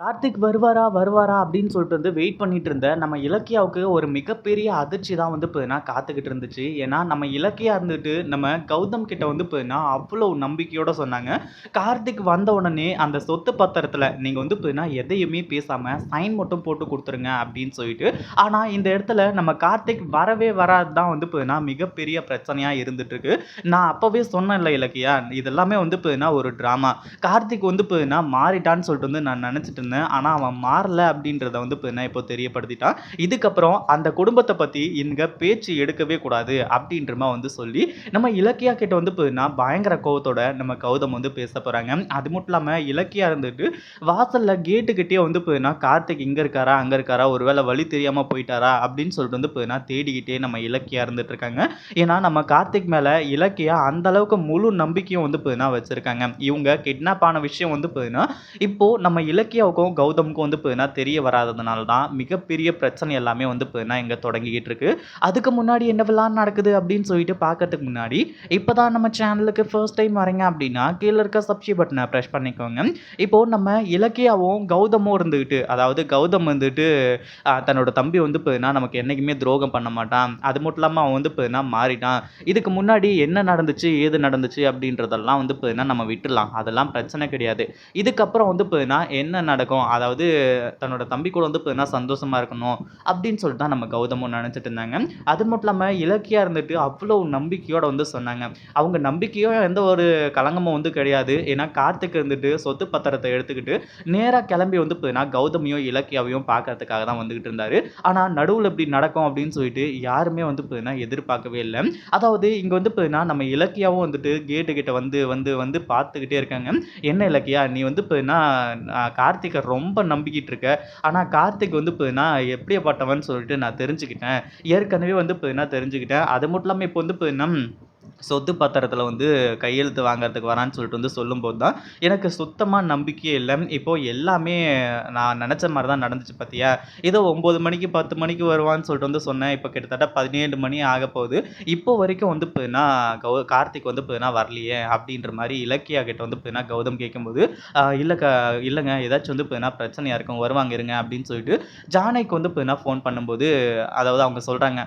கார்த்திக் வருவாரா, வருவாரா அப்படின்னு சொல்லிட்டு வெயிட் பண்ணிட்டு இருந்த நம்ம இலக்கியாவுக்கு ஒரு மிகப்பெரிய அதிர்ச்சி தான் பார்த்தீங்கன்னா காத்துக்கிட்டு இருந்துச்சு. ஏன்னா, நம்ம இலக்கியா இருந்துட்டு நம்ம கௌதம் கிட்ட பார்த்தீங்கன்னா அவ்வளோ நம்பிக்கையோட சொன்னாங்க. கார்த்திக் வந்த உடனே அந்த சொத்து பத்திரத்தில நீங்க பார்த்தீங்கன்னா எதையுமே பேசாம சைன் மட்டும் போட்டு குடுத்துருங்க அப்படின்னு சொல்லிட்டு. ஆனா, இந்த இடத்துல நம்ம கார்த்திக் வரவே வராது தான் பார்த்தீங்கன்னா மிகப்பெரிய பிரச்சனையா இருந்துட்டு இருக்கு. நான் அப்பவே சொன்னேன்ல இலக்கியா, இதெல்லாமே பார்த்தீங்கன்னா ஒரு டிராமா. கார்த்திக் பார்த்தீங்கன்னா மாறிட்டான்னு சொல்லிட்டு நான் நினைச்சிட்டு இருந்தேன். ஆனா அவன் மாறல அப்படின்றத பார்த்தீங்கன்னா இப்போ தெரியப்படுத்திட்டான். இதுக்கப்புறம் அந்த குடும்பத்தை பத்தி இங்க பேச்சு எடுக்கவே கூடாது அப்படின்ற மாதிரி சொல்லி நம்ம இலக்கியா கிட்ட பார்த்தீங்கன்னா பயங்கர கோவத்தோட நம்ம கௌதம் பேச போறாங்க. அது மட்டும் இல்லாம இலக்கியா இருந்துட்டு வாசல்ல கேட்டு கிட்டே பார்த்தீங்கன்னா கார்த்திக் இங்க இருக்காரா அங்க இருக்காரா ஒருவேளை வழி தெரியாம போயிட்டாரா அப்படின்னு சொல்லிட்டு பார்த்தீங்கன்னா தேடிக்கிட்டே நம்ம இலக்கியா இருந்துட்டு இருக்காங்க. ஏன்னா நம்ம கார்த்திக் மேல இலக்கியா அந்த அளவுக்கு முழு நம்பிக்கையும் பார்த்தீங்கன்னா வச்சிருக்காங்க. இவங்க கிட்னாப் ஆன விஷயம் பார்த்தீங்கன்னா இப்போ நம்ம இலக்கியாவுக்கும் கௌதமுக்கும் பார்த்தீங்கன்னா தெரிய வராததுனால தான் மிகப்பெரிய பிரச்சனை எல்லாமே பார்த்தீங்கன்னா இங்க தொடங்கிக்கிட்டு இருக்கு. அதுக்கு முன்னாடி என்னவெல்லாம் நடக்குது அப்படின்னு சொல்லிட்டு பார்க்கறதுக்கு முன்னாடி இப்பதான் நம்ம சேனலுக்கு ஃபர்ஸ்ட் டைம் வரீங்க அப்படின்னா கீழே இருக்க சப்ஸ்கிரைப் பட்டனை ப்ரெஸ் பண்ணிக்கோங்க. இப்போ நம்ம இலக்கியாவும் கௌதமும் இருந்துகிட்டு அதாவது கௌதம் வந்துட்டு தன்னோட தம்பி பார்த்தீங்கன்னா நமக்கு என்னைக்குமே துரோகம் பண்ண மாட்டான். அது மட்டும் இல்லாம அவன் பார்த்தீங்கன்னா மாறிட்டான். இதுக்கு முன்னாடி என்ன நடந்துச்சு ஏது நடந்துச்சு அப்படின்றதெல்லாம் பார்த்தீங்கன்னா நம்ம விட்டுடலாம். அதெல்லாம் பிரச்சனை கிடையாது. இதுக்கப்புறம் பார்த்தீங்கன்னா என்ன நடக்கும் அதாவது தன்னோட தம்பி கூட பார்த்தீங்கன்னா சந்தோஷமா இருக்கணும் அப்படின்னு சொல்லிட்டு தான் நம்ம கௌதமும் நினைச்சிட்டு இருந்தாங்க. அது மட்டும் இல்லாம இலக்கியா இருந்துட்டு அவ்வளவு நம்பிக்கையோட சொன்னாங்க. அவங்க நம்பிக்கையோ எந்த ஒரு களங்கமும் கிடையாது. ஏன்னா கார்த்திக் இருந்துட்டு சொத்து பத்திரத்தை எடுத்துக்கிட்டு நேரா கிளம்பி பார்த்தீங்கன்னா கௌதமையும் இலக்கியாவையும் பார்க்கறதுக்காக தான் வந்துகிட்டு இருந்தாரு. ஆனா நடுவுல இப்படி நடக்கும் அப்படின்னு சொல்லிட்டு யாருமே பார்த்தீங்கன்னா எதிர்பார்க்கவே இல்லை. அதாவது இங்க பார்த்தீங்கன்னா நம்ம இலக்கியாவும் வந்துட்டு கேட்டு கிட்ட வந்து வந்து வந்து பார்த்துக்கிட்டே இருக்காங்க. என்ன இலக்கியா நீ பார்த்தீங்கன்னா கார்த்திகை ரொம்ப நம்பிக்கிட்டு இருக்க. ஆனா கார்த்திக் பார்த்தீங்கன்னா எப்படியாப்பட்டவன்னு சொல்லிட்டு நான் தெரிஞ்சுக்கிட்டேன். ஏற்கனவே பார்த்தீங்கன்னா தெரிஞ்சுக்கிட்டேன். அது மட்டும் இல்லாம இப்போ பார்த்தீங்கன்னா சொத்து பத்திரத்தில கையெழுத்து வாங்குறதுக்கு வரான்னு சொல்லிட்டு சொல்லும்போது தான் எனக்கு சுத்தமா நம்பிக்கையே இல்ல. இப்போ எல்லாமே நான் நெனச்ச மாரி தான் நடந்துச்சு பாத்தியா? ஏதோ 9 மணிக்கு 10 மணிக்கு வருவான்னு சொல்லிட்டு சொன்னேன். இப்போ கிட்டத்தட்ட 17 மணி ஆகப்போகுது. இப்போ வரைக்கும் பார்த்தீங்கன்னா கார்த்திக் பார்த்தீங்கன்னா வரலையே! அப்டின்ற மாரி இலக்கியா கிட்ட பார்த்தீங்கன்னா கௌதம் கேட்கும்போது, இல்லங்க ஏதாச்சும் பார்த்தீங்கன்னா பிரச்சனையா இருக்கும். வருவாங்க இருங்க அப்டின்னு சொல்லிட்டு ஜானைக்கு பார்த்தீங்கன்னா ஃபோன் பண்ணும்போது, அதாவது அவங்க சொல்றாங்க,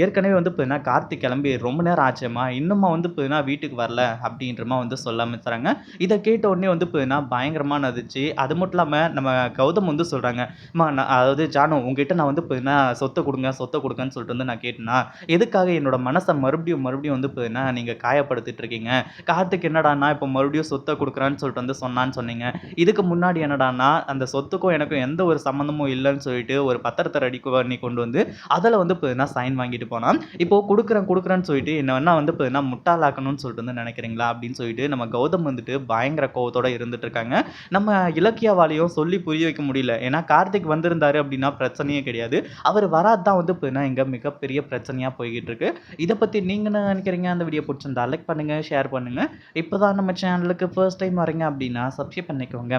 ஏற்கனவே பார்த்தீங்கன்னா கார்த்திக் கிளம்பி ரொம்ப நேரம் ஆச்சேம்மா! இன்னுமா பார்த்தீங்கன்னா வீட்டுக்கு வரல அப்படின்ற மாதிரி சொல்ல ஆரம்பிச்சுறாங்க. இதை கேட்ட உடனே பார்த்தீங்கன்னா பயங்கரமா நதிச்சு. அது மட்டும் இல்லாம நம்ம கௌதம் சொல்றாங்க, அம்மா அதாவது ஜானு உங்ககிட்ட நான் பார்த்தீங்கன்னா சொத்தை கொடுங்க சொத்தை கொடுங்கன்னு சொல்லிட்டு நான் கேட்டேனா, எதுக்காக என்னோட மனசை மறுபடியும் மறுபடியும் பார்த்தீங்கன்னா நீங்க காயப்படுத்திட்டு இருக்கீங்க. கார்த்திக் என்னடான்னா இப்போ மறுபடியும் சொத்தை கொடுக்குறான்னு சொல்லிட்டு சொன்னான்னு சொன்னீங்க. இதுக்கு முன்னாடி என்னடான்னா அந்த சொத்துக்கும் எனக்கும் எந்த ஒரு சம்மந்தமும் இல்லைன்னு சொல்லிட்டு ஒரு பத்திரத்தை ரெடி பண்ணி கொண்டு அதில் பார்த்தீங்கன்னா சைன் வாங்கிட்டு போனான். இப்போ கொடுக்குறேன்னு சொல்லிட்டு என்ன வேணா பார்த்தீங்கன்னா முட்டாளாக்கணும்னு சொல்லிட்டு நினைக்கிறீங்களா அப்படின்னு சொல்லிட்டு நம்ம கௌதம் பயங்கர கோவத்தோட இருந்துட்டு இருக்காங்க. நம்ம இலக்கியாவாலையும் சொல்லி புரிய வைக்க முடியல. ஏன்னா கார்த்திக் வந்திருந்தாரு அப்படின்னா பிரச்சனையே கிடையாது. அவர் வராது தான் பார்த்தீங்கன்னா இங்க மிகப்பெரிய பிரச்சனையா போய்கிட்டு இருக்கு. இதை பத்தி நீங்க என்ன நினைக்கிறீங்க? அந்த வீடியோ பிடிச்சிருந்தா லைக் பண்ணுங்க, ஷேர் பண்ணுங்க. இப்போதான் நம்ம சேனலுக்கு ஃபர்ஸ்ட் டைம் வரீங்க அப்படின்னா சப்ஸ்கிரைப் பண்ணிக்கோங்க.